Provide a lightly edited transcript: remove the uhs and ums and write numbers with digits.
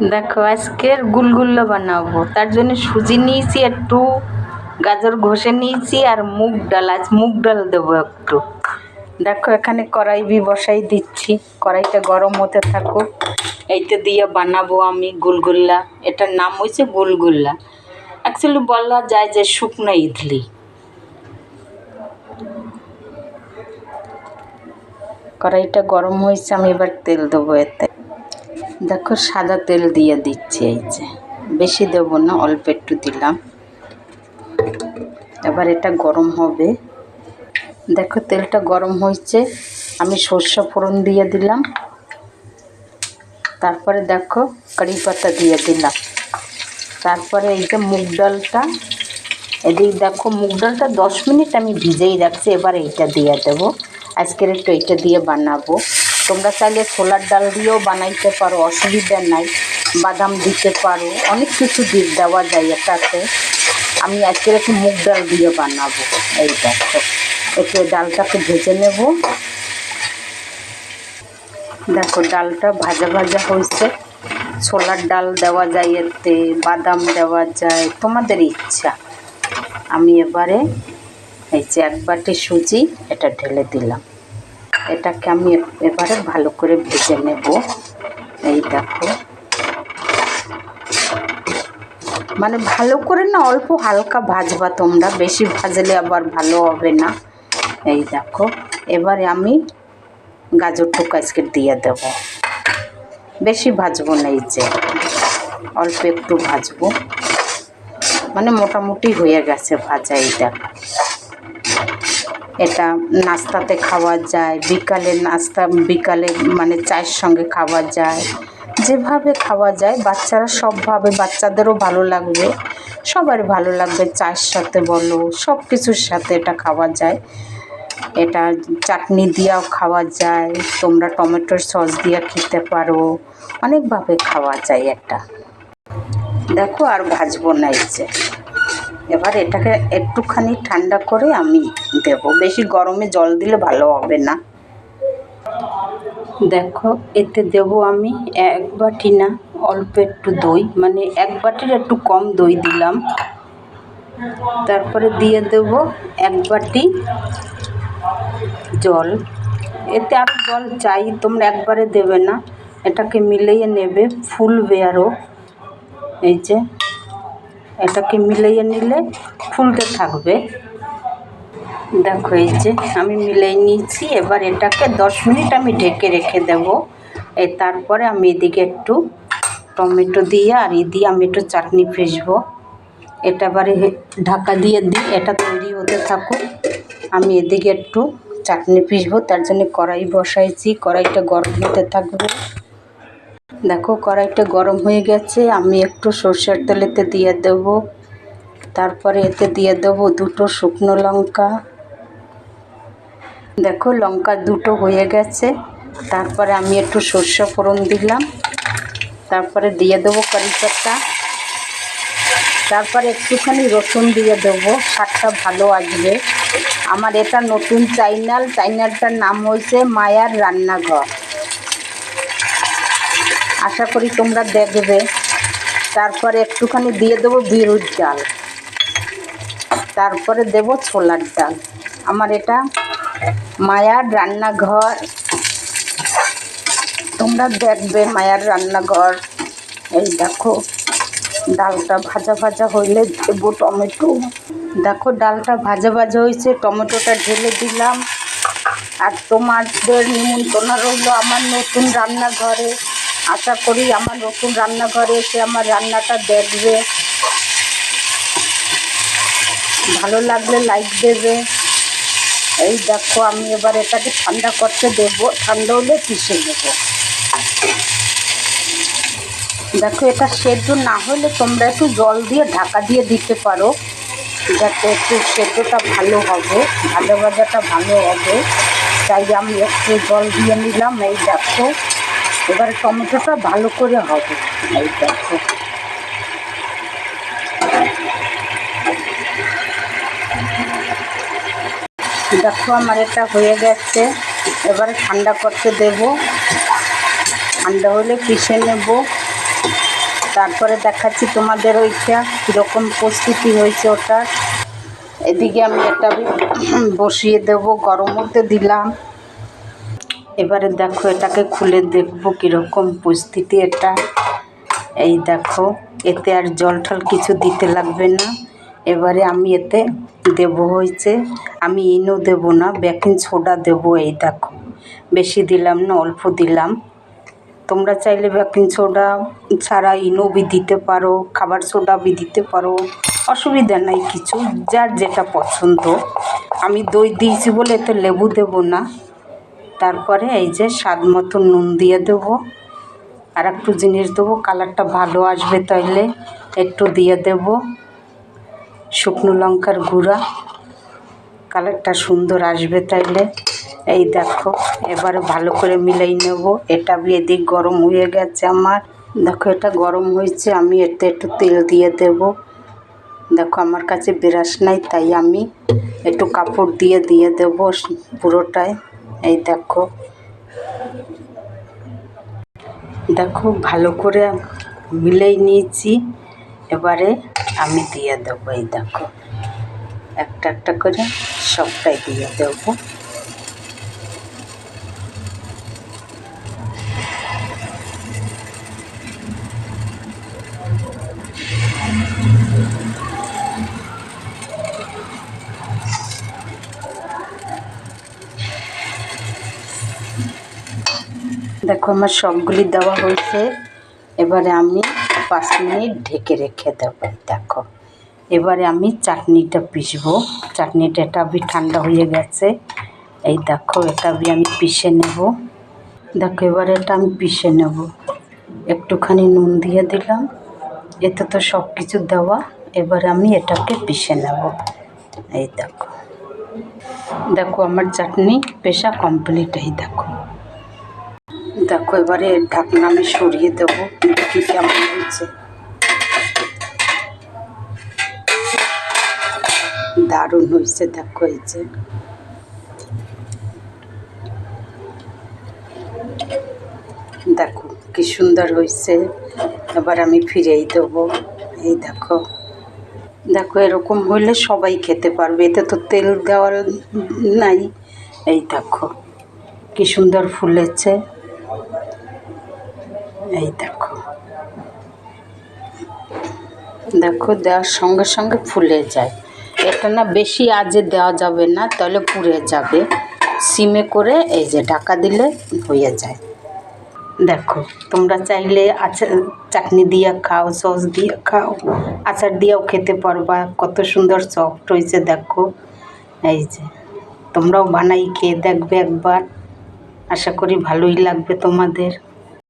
দেখো আজকের গুলগুল্লা বানাবো, তার জন্য সুজি নিয়েছি, একটু গাজর ঘষে নিয়েছি আর মুগ ডাল, আজ মুগ ডাল দেবো একটু। দেখো এখানে কড়াই বসাই দিচ্ছি, কড়াইটা গরম হতে থাকুক। এইটা দিয়ে বানাবো আমি গুলগুল্লা। এটার নাম হয়েছে গুলগুল্লা, অ্যাকচুয়ালি বলা যায় যে শুকনো ইডলি। কড়াইটা গরম হয়েছে, আমি এবার তেল দেবো এতে। দেখো সাদা তেল দিয়ে দিচ্ছি, এই যে বেশি দেবো না, অল্প একটু দিলাম। এবার এটা গরম হবে। দেখো তেলটা গরম হয়েছে, আমি সরষে ফোড়ন দিয়ে দিলাম। তারপরে দেখো কারি পাতা দিয়ে দিলাম। তারপরে এই যে মুগ ডালটা, এদিকে দেখো মুগ ডালটা 10 মিনিট আমি ভিজেই রাখছি। এবার এইটা দিয়ে দেবো, আজকের একটু এইটা দিয়ে বানাবো। তোমরা চাইলে ছোলার ডাল দিয়েও বানাইতে পারো, অসুবিধা নাই। বাদাম দিতে পারো, অনেক কিছু দেওয়া যায় এটাতে। আমি আজকের একটু মুগ ডাল দিয়ে বানাবো। এই দেখো একটু ডালটাকে ভেজে নেব। দেখো ডালটা ভাজা ভাজা হয়েছে। ছোলার ডাল দেওয়া যায় এতে, বাদাম দেওয়া যায়, তোমাদের ইচ্ছা। আমি এবারে এই যে 1 বাটি সুজি এটা ঢেলে দিলাম। এটাকে আমি এবারে ভালো করে ভেজে নেব। এই দেখো, মানে ভালো করে না, অল্প হালকা ভাজবা তোমরা, বেশি ভাজলে আবার ভালো হবে না। এই দেখো এবারে আমি গাজরটুকু আজকে দিয়ে দেব। বেশি ভাজবো না, এই যে অল্প একটু ভাজবো, মানে মোটামুটি হয়ে গেছে ভাজা। এই দেখো এটা নাস্তাতে খাওয়া যায়, বিকালে মানে চায়ের সঙ্গে খাওয়া যায়, যেভাবে খাওয়া যায়। বাচ্চারা সবভাবে, বাচ্চাদেরও ভালো লাগবে, সবার ভালো লাগবে। চায়ের সাথে বলো, সব কিছুর সাথে এটা খাওয়া যায়। এটা চাটনি দিয়েও খাওয়া যায়, তোমরা টমেটোর সস দিয়ে খেতে পারো, অনেকভাবে খাওয়া যায় এটা। দেখো আর ভাজবো না, এই যে এবার এটাকে একটুখানি ঠান্ডা করে আমি দেব। বেশি গরমে জল দিলে ভালো হবে না। দেখো এতে দেব আমি 1 বাটি না, অল্প একটু দই, মানে 1 বাটির একটু কম দই দিলাম। তারপরে দিয়ে দেব 1 বাটি জল। এতে আরও জল চাই, তোমরা একবারে দেবে না, এটাকে মিলিয়ে নেবে, ফুলবে আরও। এই যে এটাকে মিলিয়ে নিলে ফুলতে থাকবে। দেখো এই যে আমি মিলিয়ে নিয়েছি। এবার এটাকে 10 মিনিট আমি ঢেকে রেখে দেব। তারপরে আমি এদিকে একটু টমেটো দিয়ে আর দিয়ে আমি একটু চাটনি ফেসবো। এটা এবারে ঢাকা দিয়ে দিই, এটা তৈরি হতে থাকুক। আমি এদিকে একটু চাটনি পিসবো, তার জন্য কড়াই বসাইছি, কড়াইটা গরম হতে থাকবে। দেখো কড়াইটা গরম হয়ে গেছে, আমি একটু সরষের তেলেতে দিয়ে দেব। তারপরে এতে দিয়ে দেবো 2টো শুকনো লঙ্কা। দেখো লঙ্কা 2টো হয়ে গেছে। তারপরে আমি একটু সরষে ফোড়ন দিলাম। তারপরে দিয়ে দেবো কারি পাতা। তারপরে একটুখানি রসুন দিয়ে দেবো, স্বাদটা ভালো আসবে। আমার এটা নতুন চ্যানেলটার নাম হয়েছে মায়ার রান্নাঘর, আশা করি তোমরা দেখবে। তারপরে একটুখানি দিয়ে দেবো বিউলির ডাল, তারপরে দেব ছোলার ডাল। আমার এটা মায়ার রান্নাঘর, তোমরা দেখবে মায়ার রান্নাঘর। এই দেখো ডালটা ভাজা ভাজা হইলে দেব টমেটো। দেখো ডালটা ভাজা ভাজা হয়েছে, টমেটোটা ঢেলে দিলাম। আর তোমাদের নিমন্ত্রণ রইল আমার নতুন রান্নাঘরে। আশা করি আমার নতুন রান্নাঘরে এসে আমার রান্নাটা দেখবে, ভালো লাগলে লাইক দেবে। এই দেখো আমি এবার এটাকে ঠান্ডা করতে দেবো, ঠান্ডা হলে পিষে নেব। দেখো এটা সেদ্ধ না হলে তোমরা একটু জল দিয়ে ঢাকা দিয়ে দিতে পারো, যাতে একটু সেদ্ধটা ভালো হবে, ভাজা ভাজাটা ভালো হবে। তাই আমি একটু জল দিয়ে নিলাম। এই দেখো এবার টমেটোটা ভালো করে হবে। এই দেখো দেখো আমার এটা হয়ে গেছে। এবারে ঠান্ডা করতে দেব, ঠান্ডা হলে পিষে নেব। তারপরে দেখাচ্ছি তোমাদের ওইটা কীরকম প্রস্তুতি হয়েছে ওটার। এদিকে আমি এটা বসিয়ে দেব, গরম হতে দিলাম। এবারে দেখো এটাকে খুলে দেখবো কীরকম পরিস্থিতি এটা। এই দেখো, এতে আর জল টল কিছু দিতে লাগবে না। এবারে আমি এতে দেব হয়েছে, আমি ইনো দেব না, বেকিং সোডা দেব। এই দেখো, বেশি দিলাম না, অল্প দিলাম। তোমরা চাইলে বেকিং সোডা ছাড়া ইনো বি দিতে পারো, খাবার সোডা বি দিতে পারো, অসুবিধা নাই কিছু, যার যেটা পছন্দ। আমি দই দিয়েছি বলে এতে লেবু দেব না। তারপরে এই যে স্বাদ মতো নুন দিয়ে দেবো, আর একটু জিনিস দেবো, কালারটা ভালো আসবে তাইলে একটু দিয়ে দেব শুকনো লঙ্কার গুঁড়া, কালারটা সুন্দর আসবে তাইলে। এই দেখো, এবারে ভালো করে মিলাই নেব। এটা এদিক গরম হয়ে গেছে আমার। দেখো এটা গরম হয়েছে, আমি এতে একটু তেল দিয়ে দেব। দেখো আমার কাছে ব্রাশ নাই, তাই আমি একটু কাপড় দিয়ে দেব পুরোটায়। এই দেখো, দেখো ভালো করে মিলাই নিয়েছি। এবারে আমি দিয়ে দেবো। এই দেখো, একটা একটা করে সবটাই দিয়ে দেবো। দেখো আমার সবগুলি দেওয়া হয়েছে। এবারে আমি 5 মিনিট ঢেকে রেখে দেবো। দেখো, এবারে আমি চাটনিটা পিষবো। চাটনিটা এটা ঠান্ডা হয়ে গেছে। এই দেখো, এটা আমি পিষে নেব। দেখো এবারে এটা আমি পিষে নেব। একটুখানি নুন দিয়ে দিলাম, এতে তো সব কিছু দেওয়া। এবারে আমি এটাকে পিষে নেব। এই দেখো, দেখো আমার চাটনি পেশা কমপ্লিট। এই দেখো, দেখো এবারে ঢাকনা আমি সরিয়ে দেবো, দেখি কেমন হয়েছে। দারুণ হয়েছে। দেখো এই যে, দেখো কি সুন্দর হয়েছে। এবার আমি ফিরেই দেবো। এই দেখো, দেখো এরকম হলে সবাই খেতে পারবে, এতে তো তেল দেওয়ার নাই। এই দেখো কি সুন্দর ফুলেছে। এই দেখো, দেখো দেওয়ার সঙ্গে সঙ্গে ফুলে যায়। এটা না বেশি আজে দেওয়া যাবে না, তাহলে পুড়ে যাবে। সিমে করে এই যে ঢাকা দিলে হয়ে যায়। দেখো তোমরা চাইলে আচার চাটনি দিয়ে খাও, সস দিয়ে খাও, আচার দিয়েও খেতে পারবা। কত সুন্দর সফট হয়েছে দেখো। এই যে, তোমরাও বানাই খেয়ে দেখবে একবার, আশা করি ভালোই লাগবে তোমাদের।